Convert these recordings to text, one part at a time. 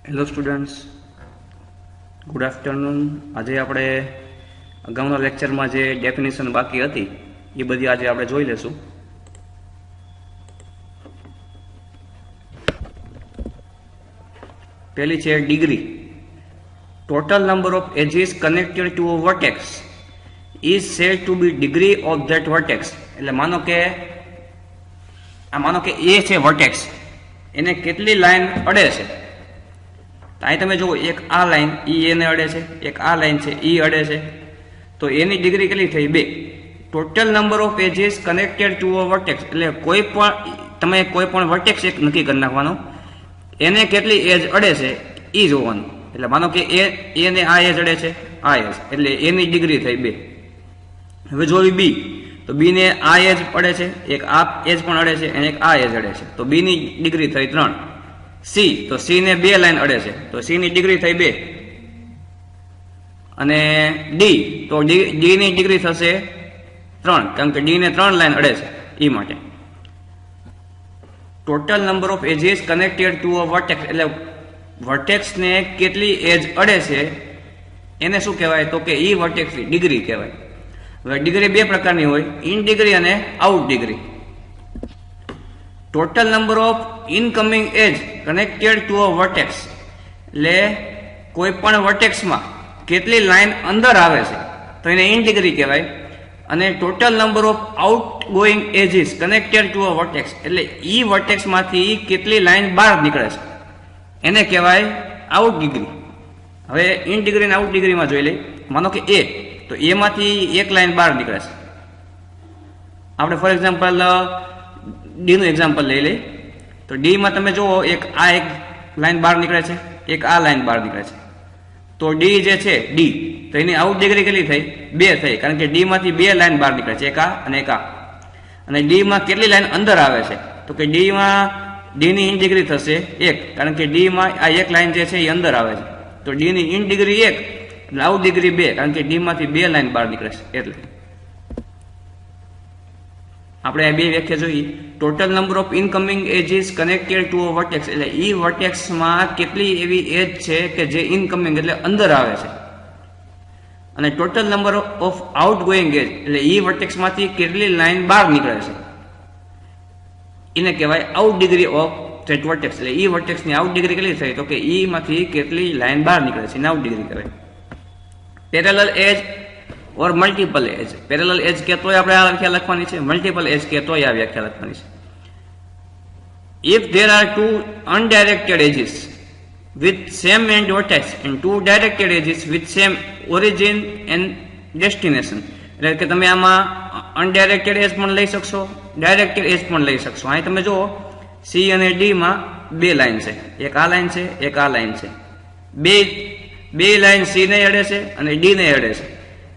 Hello students, good afternoon. આજે આપણે અગાઉના લેક્ચરમાં જે ડેફિનેશન બાકી હતી એ બધી આજે આપણે જોઈ લેશું. પહેલી છે degree. Total number of edges connected to a vertex is said to be degree of that vertex. એટલે માનો કે એ છે વર્ટેક્સ, એને કેટલી લાઈન અડે છે. અહીં તમે જુઓ, એક આ લાઈન ઈ એને અડે છે, એક આ લાઈન છે ઈ અડે છે, તો એની ડિગ્રી કેટલી થઈ? 2. Total number of edges connected to a vertex. એટલે તમે કોઈ પણ વર્ટેક્સ એક નક્કી કરી નાખવાનો, એને કેટલી એજ અડે છે એ જોવાનું. એટલે માનો કે એને આ એજ અડે છે, આ એજ, એટલે એની ડિગ્રી થઈ 2. હવે જોવી બી, તો બી ને આ એજ અડે છે, એક આ એજ પણ અડે છે અને એક આ એજ અડે છે, તો બી ની ડિગ્રી થઈ 3. સી, તો સી ને 2 લાઈન અડે છે, તો સી ની ડિગ્રી થઈ 2. અને ડી, તો ડી ની ડિગ્રી થશે 3, કારણ કે ડી ને 3 લાઈન અડે છે એ માટે. Total number of edges connected to a vertex. એટલે વર્ટેક્સ ને કેટલી એજ અડે છે એને શું કહેવાય? તો કે ઈ વર્ટેક્સ ની ડિગ્રી કહેવાય. હવે ડિગ્રી 2 પ્રકારની હોય, ઇન ડિગ્રી અને out degree. Total number of incoming edge connected to a vertex. એટલે કોઈ પણ વર્ટેક્સમાં કેટલી લાઈન અંદર આવે છે તો એને ઇન ડિગ્રી કહેવાય. અને total number of outgoing edges connected to a vertex. એટલે ઈ વર્ટેક્સમાંથી કેટલી લાઈન બહાર નીકળે છે એને કહેવાય આઉટ ડિગ્રી. હવે ઇન ડિગ્રી અને આઉટ ડિગ્રીમાં જોઈ લઈએ. માનો કે એ, તો એમાંથી એક લાઈન બહાર નીકળે છે. આપણે ફોર એક્ઝામ્પલ ડી નું એક્ઝામ્પલ લઈ લઈએ. તો ડી માં તમે જુઓ, એક લાઈન બહાર નીકળે છે, એક આ લાઈન બહાર નીકળે છે. તો ડી જે છે ડી, તો એની આઉટ ડિગ્રી કેટલી થઈ? 2 થઈ, કારણ કે ડી માંથી 2 લાઈન બહાર નીકળે છે, એક આ અને એક આ. અને ડી માં કેટલી લાઈન અંદર આવે છે? તો કે ડી ની ઇન ડિગ્રી થશે 1, કારણ કે ડી માં આ એક લાઈન જે છે એ અંદર આવે છે. તો ડી ની ઇન ડિગ્રી 1 એટલે આઉટ ડિગ્રી 2, કારણ કે ડી માંથી 2 લાઈન બહાર નીકળે છે. એટલે આપણે આ 2 વ્યાખ્યા જોઈએ. Total number of incoming edges connected to a vertex. એટલે ઈ વર્ટેક્સમાં કેટલી એવી એજ છે કે જે ઇનકમિંગ એટલે અંદર આવે છે. અને total number of outgoing edge, એટલે ઈ વર્ટેક્સમાંથી કેટલી લાઈન બહાર નીકળે છે એને કહેવાય out degree of that vertex. એટલે ઈ વર્ટેક્સની આઉટ ડિગ્રી કેટલી થઈ? તો કે ઈ માંથી કેટલી લાઈન બહાર નીકળે છે એને આઉટ ડિગ્રી કહેવાય. પેરેલલ એજ ઓર મલ્ટીપલ એજ. પેરેલલ એજ કહેતોય આપણે આ વ્યાખ્યા લખવાની છે, મલ્ટીપલ એજ કહેતોય આ વ્યાખ્યા લખવાની છે. If there are 2 undirected edges with same end vertex and 2 directed edges with same origin and destination. એટલે કે તમે આમાં અનડાયરેક્ટેડ એજ પણ લઈ શકશો, ડાયરેક્ટેડ એજ પણ લઈ શકશો. અહીં તમે જુઓ, સી અને ડી માં 2 લાઈન છે, એક આ લાઈન છે, એક આ લાઈન છે. બે લાઈન સી ને અડે છે અને ડી ને અડે છે,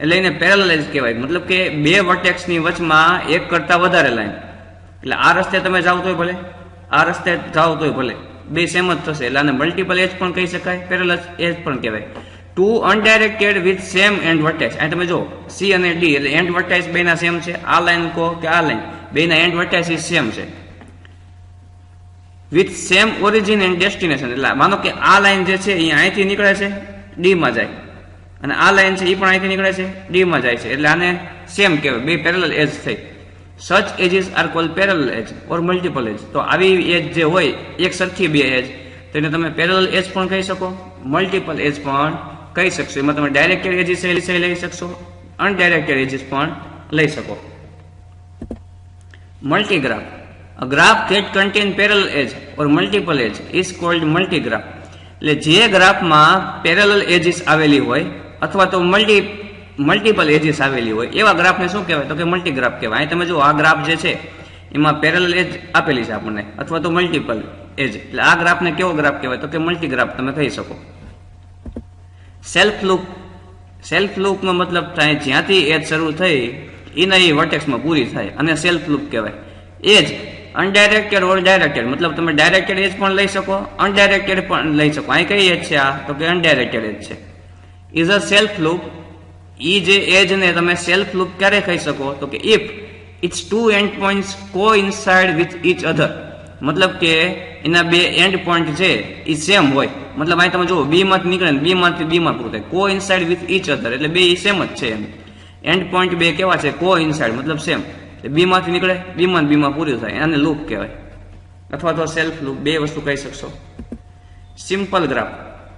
એટલે એને પેરેલલ એજ કહેવાય. મતલબ કે 2 વર્ટેક્સની વચમાં એક કરતા વધારે લાઈન. એટલે આ રસ્તે તમે જાઓ તોય ભલે, આ રસ્તે જાઓ તોય ભલે, 2 સેમ જ થશે. એટલે આને મલ્ટીપલ એજ પણ કહી શકાય, પેરેલલ એજ પણ કહેવાય. 2 અનડાયરેક્ટેડ વિથ સેમ એન્ડ વર્ટેક્સ. અહીં તમે જો સી અને ડી, એટલે એન્ડ વર્ટેક્સ બેના સેમ છે. આ લાઈન કહો કે આ લાઈન, બેના એન્ડ વર્ટેક્સ સેમ છે. With same origin and destination. એટલે માનો કે આ લાઈન જે છે એ અહીંથી નીકળે છે, ડી માં જાય, અને આ લાઈન છે એ પણ અહીંથી નીકળે છે, ડી માં જાય છે. એટલે આને સેમ કહેવાય, 2 પેરેલલ એજ થઈ. સચ edges R cold parallel edge ઓર મલ્ટીપલ એજ. તો આવી એજ જે હોય, એક સરખી 2 એજ, તેને તમે પેરેલલ એજ પણ કહી શકો, મલ્ટીપલ એજ પણ કહી શકશો. એમાં તમે ડાયરેક્ટેડ એજીસ લઈ શકશો, અનડાયરેક્ટેડ એજીસ પણ લઈ શકો. મલ્ટીગ્રાફ. A graph that contain parallel edge or multiple edge is called multigraph. એટલે જે ગ્રાફમાં પેરેલલ એજીસ આવેલી હોય અથવા તો મલ્ટીપલ એજીસ આવેલી હોય એવા ગ્રાફને શું કહેવાય? તો કે મલ્ટીગ્રાફ કહેવાય. અહીં તમે જુઓ, આ ગ્રાફ જે છે એમાં પેરેલલ એજ આપેલી છે આપણને, અથવા તો મલ્ટીપલ એજ. એટલે આ ગ્રાફને કેવો ગ્રાફ કહેવાય? તો કે મલ્ટીગ્રાફ તમે કહી શકો. સેલ્ફ લૂપનો મતલબ થાય જ્યાંથી એજ શરૂ થઈ એના એ વર્ટેક્સમાં પૂરી થાય, અને સેલ્ફ લૂપ કહેવાય. એજ અનડાયરેક્ટેડ ઓર ડાયરેક્ટેડ, મતલબ તમે ડાયરેક્ટેડ એજ પણ લઈ શકો, અનડાયરેક્ટેડ પણ લઈ શકો. અહીં કઈ એજ છે? આ તો કે અનડાયરેક્ટેડ એજ છે. Is a self loop. ઈ જે એજ ને તમે સેલ્ફ લૂપ ક્યારે કહી શકો? તો કે if it's 2 end points coincide with each other. મતલબ કે એના બે એન્ડ પોઈન્ટ છે એ સેમ હોય, મતલબ અહીં તમે જુઓ બી માંથી નીકળે ને બી માંથી બી માં પૂરું થાય, કો ઇનસાઇડ વિથ ઈચ અધર, એટલે બે સેમ જ છે એમ. એન્ડ પોઈન્ટ બે કેવા છે? કો ઇનસાઇડ, મતલબ સેમ. બી માંથી નીકળે બી માં પૂરું થાય, આને લૂપ કહેવાય અથવા તો સેલ્ફ લૂપ, બે વસ્તુ કહી શકશો. Simple graph.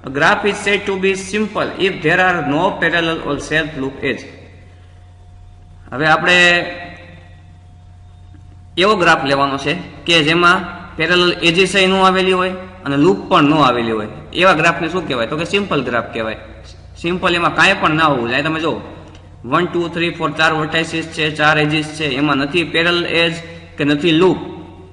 A graph is said to be simple if there are no parallel or self loop edge. હવે આપણે એવો ગ્રાફ લેવાનો છે કે જેમાં પેરેલલ એજીસ ન આવેલી હોય અને લૂપ પણ ન આવેલી હોય, એવા ગ્રાફને શું કહેવાય? તો કે સિમ્પલ ગ્રાફ કહેવાય. સિમ્પલ એમાં કાંઈ પણ ના હોવું જોઈએ. તમે જો 1 2 3 4 4 વર્ટાઇસીસ છે, 4 એજીસ છે, એમાં નથી પેરેલલ એજ કે નથી લૂપ,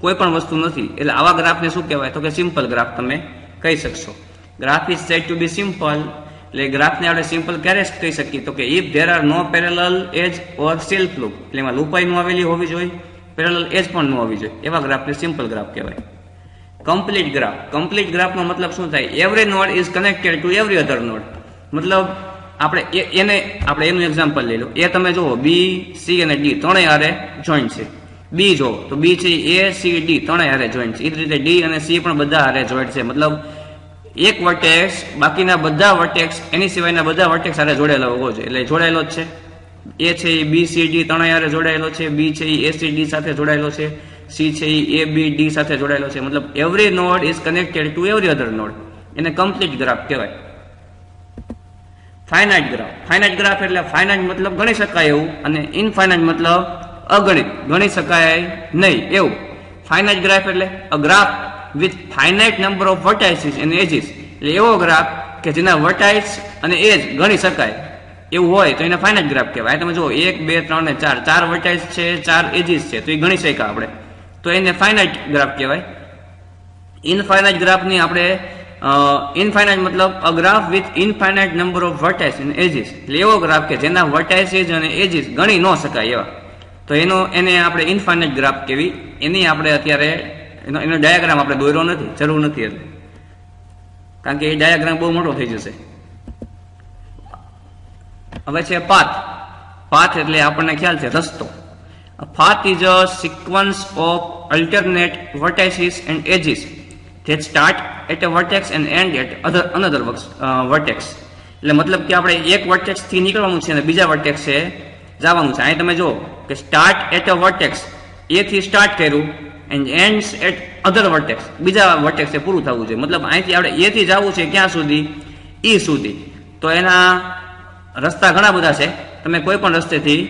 કોઈ પણ વસ્તુ નથી, એટલે આવા ગ્રાફને શું કહેવાય? તો કે સિમ્પલ ગ્રાફ તમે કહી શકશો. Graph is said to be simple, એટલે ગ્રાફને આપણે સિમ્પલ ક્યારે કહી શકીએ? તો કે if there are no parallel edge or self loop, એટલે એમાં લૂપાઈ ન આવેલી હોવી જોઈએ, પેરેલલ એજ પણ ન હોવી જોઈએ, એવા ગ્રાફને સિમ્પલ ગ્રાફ કહેવાય. Complete graph. કમ્પ્લીટ ગ્રાફનો મતલબ શું થાય? Every node is connected two every other node. મતલબ આપણે એનું એક્ઝામ્પલ લઈ લો. એ તમે જુઓ બી સી અને ડી ત્રણેય હારે જોઈન્ટ છે. બી જો તો બી છે એ સી ડી ત્રણેય હારે જોઈન્ટ છે. એ જ રીતે ડી અને સી પણ બધા હારે જોઈન્ટ છે. મતલબ એક વર્ટેક્સ બાકીના બધા વર્ટેક્સ એની સિવાયના બધા વર્ટેક્સ સાથે જોડાયેલો હોવો જોઈએ, એટલે જોડાયેલો જ છે. એ છે એ બી સી ડી ત્રણેય હારે જોડાયેલો છે, બી છે એ સી ડી સાથે જોડાયેલો છે, સી છે એ બી ડી સાથે જોડાયેલો છે. મતલબ every node is connected two every other node, એને કમ્પ્લીટ ગ્રાફ કહેવાય. Finite graph. ફાઇનાઇટ ગ્રાફ એટલે ફાઇનાઇટ મતલબ ગણી શકાય એવું, અને ઇનફાઇનાઇટ મતલબ અગણિત, ગણી શકાય નહીં એવું. ફાઇનાઇટ ગ્રાફ એટલે a graph with finite number of vertices and edges, એટલે એવો ગ્રાફ કે જેના વર્ટાઇસ અને એજ ગણી શકાય એવું હોય તો એને ફાઇનાઇટ ગ્રાફ કહેવાય. તમે જુઓ 1 2 3 ને 4 4 વર્ટાઇસ છે, 4 એજીસ છે, તો એ ગણી શકાય આપણે, તો એને ફાઇનાઇટ ગ્રાફ કહેવાય. ઇનફાઇનાઇટ ગ્રાફની આપણે ઇનફાઇનાઇટ મતલબ a graph with infinite number of vertices and edges, એટલે એવો ગ્રાફ કે જેના વર્ટાઇસીસ અને એજીસ ગણી ન શકાય એવા, તો એને આપણે ઇનફાઇનાઇટ ગ્રાફ કહેવી. એની આપણે અત્યારે એનો ડાયાગ્રામ આપણે દોર્યો નથી, જરૂર નથી એટલે, કારણ કે એ ડાયાગ્રામ બહુ મોટો થઈ જશે. હવે છે પાથ. પાથ એટલે આપણને ખ્યાલ છે રસ્તો. Path is a sequence of alternate vertices and edges that start at a vertex and end at another vertex. એટલે મતલબ કે આપણે એક વર્ટેક્સ થી નીકળવાનું છે અને બીજા વર્ટેક્સે જવાનું છે. અહીં તમે જો કે સ્ટાર્ટ એટ અ વર્ટેક્સ, એ થી સ્ટાર્ટ કર્યું and ends at other vertex, બીજા વર્ટેક્સે પૂરું થવું છે. મતલબ અહીંથી આપણે એ થી જવું છે ક્યાં સુધી? ઈ સુધી. તો એના રસ્તા ઘણા બધા છે, તમે કોઈ પણ રસ્તેથી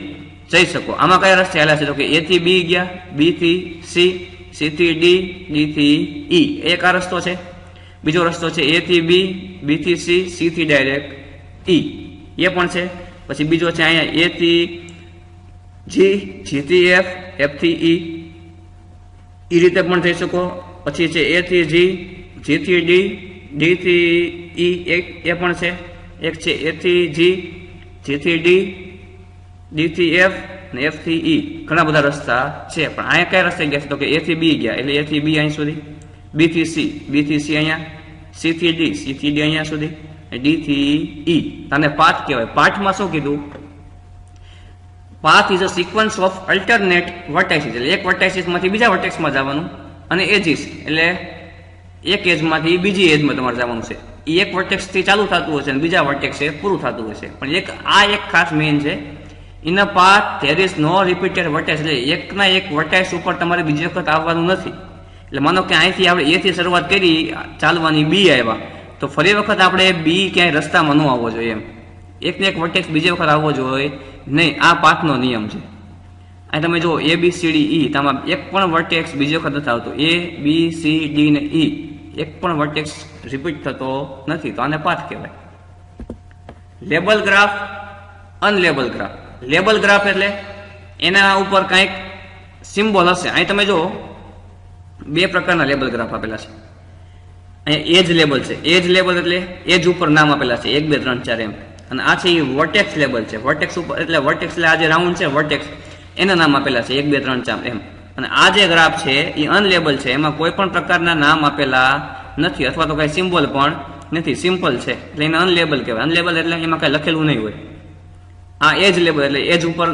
જઈ શકો. આમાં કયા રસ્તે હાલ્યા છે? તો કે એ થી બી ગયા, બી થી સી, સી થી ડી, ડી થી ઈ, એક આ રસ્તો છે. બીજો રસ્તો છે એ થી બી, બી થી સી, સી થી ડાયરેક્ટ ઈ, એ પણ છે. પછી બીજો છે અહીંયા એ થી જી, જી થી એફ, એફ થી ઈ, એ રીતે પણ થઈ શકો. પછી છે એ થી જી, જી થી ડી, ડી થી ઈ, એ પણ છે. એક છે એ થી જી, જી થી ડી, ડી થી એફ ને એફ થી ઈ. ઘણા બધા રસ્તા છે, પણ અહીંયા કયા રસ્તે ગયા છે? તો કે એ થી બી ગયા, એટલે એ થી બી અહીં સુધી, બી થી સી, બી થી સી અહીંયા, સી થી ડી, સી થી ડી અહીંયા સુધી, ડી થી ઈ. આને પાથ કહેવાય. પાથમાં શું કીધું? Path is a sequence of alternate vertices, એટલે એક વર્ટાઇસીસ માંથી બીજા વર્ટેક્સમાં જવાનું, અને એજીસ એટલે એક એજમાંથી બીજી એજમાં તમારે જવાનું છે. એ એક વર્ટેક્સ થી ચાલુ થતું હશે અને બીજા વર્ટેક્સે પૂરું થતું હશે. પણ એક ખાસ મેઇન છે, in a path there is no repeated vertex, એટલે એકના એક વર્ટેક્સ ઉપર તમારે બીજી વખત આવવાનું નથી. એટલે માનો કે અહીંથી આપણે એ થી શરૂઆત કરી ચાલવાની, બી આવ્યા, તો ફરી વખત આપણે બી ક્યાંય રસ્તામાં ન આવવો જોઈએ એમ. એકને એક વર્ટેક્સ બીજી વખત આવવો જોઈએ નહીં, આ પાથનો નિયમ છે. અહીં તમે જો એ બી સી ડી ઈ, તમામ એક પણ વર્ટેક્સ બીજી વખત નથી આવતો. એ બી સી ડી ને ઈ એક પણ વર્ટેક્સ રિપીટ થતો નથી, તો આને પાથ કહેવાય. Label graph, unlabel graph. Label graph એટલે એના ઉપર કંઈક સિમ્બોલ હશે. અહીં તમે જો બે પ્રકારના લેબલ ગ્રાફ આપેલા છે. અહીંયા એજ લેબલ છે. એજ લેબલ એટલે એજ ઉપર નામ આપેલા છે 1 2 3 4 એમ. અને આ છે એ વર્ટેક્સ લેબલ છે. વર્ટેક્સ ઉપર એટલે વર્ટેક્સ એટલે આ જે રાઉન્ડ છે વર્ટેક્સ, એના નામ આપેલા છે 1 2 3 4 એમ. અને આ જે ગ્રાફ છે એ અનલેબલ છે, એમાં કોઈ પણ પ્રકારના નામ આપેલા નથી, અથવા તો કઈ સિમ્બોલ પણ નથી, સિમ્પલ છે, એટલે એને અનલેબલ કહેવાય. અનલેબલ એટલે એમાં કઈ લખેલું નહીં હોય. આ એજ લેબલ એટલે એજ ઉપર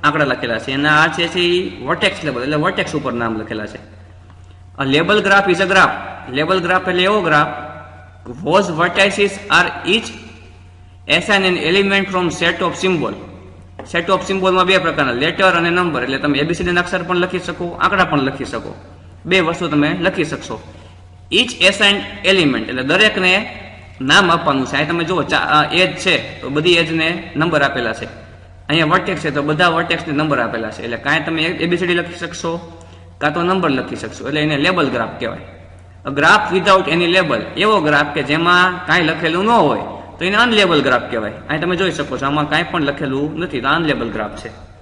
આંકડા લખેલા છે, અને આ છે એ વર્ટેક્સ લેબલ એટલે વર્ટેક્સ ઉપર નામ લખેલા છે. A label graph is a graph. Label graph એટલે એવો graph whose vertices are each assign an element from set of symbol. Set of સિમ્બોલમાં બે પ્રકારના લેટર અને નંબર, એટલે તમે એબીસીડી ના અક્ષર પણ લખી શકો, આંકડા પણ લખી શકો, બે વસ્તુ તમે લખી શકશો. ઈચ એસાઇન્ડ એલિમેન્ટ એટલે દરેકને નામ આપવાનું છે. અહીં તમે જુઓ એજ છે તો બધી એજને નંબર આપેલા છે, અહીંયા વર્ટેક્સ છે તો બધા વર્ટેક્સને નંબર આપેલા છે, એટલે કાંઈ તમે એબીસીડી લખી શકશો કાં તો નંબર લખી શકશો, એટલે એને લેબલ ગ્રાફ કહેવાય. ગ્રાફ વિધાઉટ એની લેબલ એવો ગ્રાફ કે જેમાં કાંઈ લખેલું ન હોય તો એને અનલેબલ ગ્રાફ કહેવાય. અહીં તમે જોઈ શકો છો આમાં કાંઈ પણ લખેલું નથી તો અનલેબલ ગ્રાફ છે.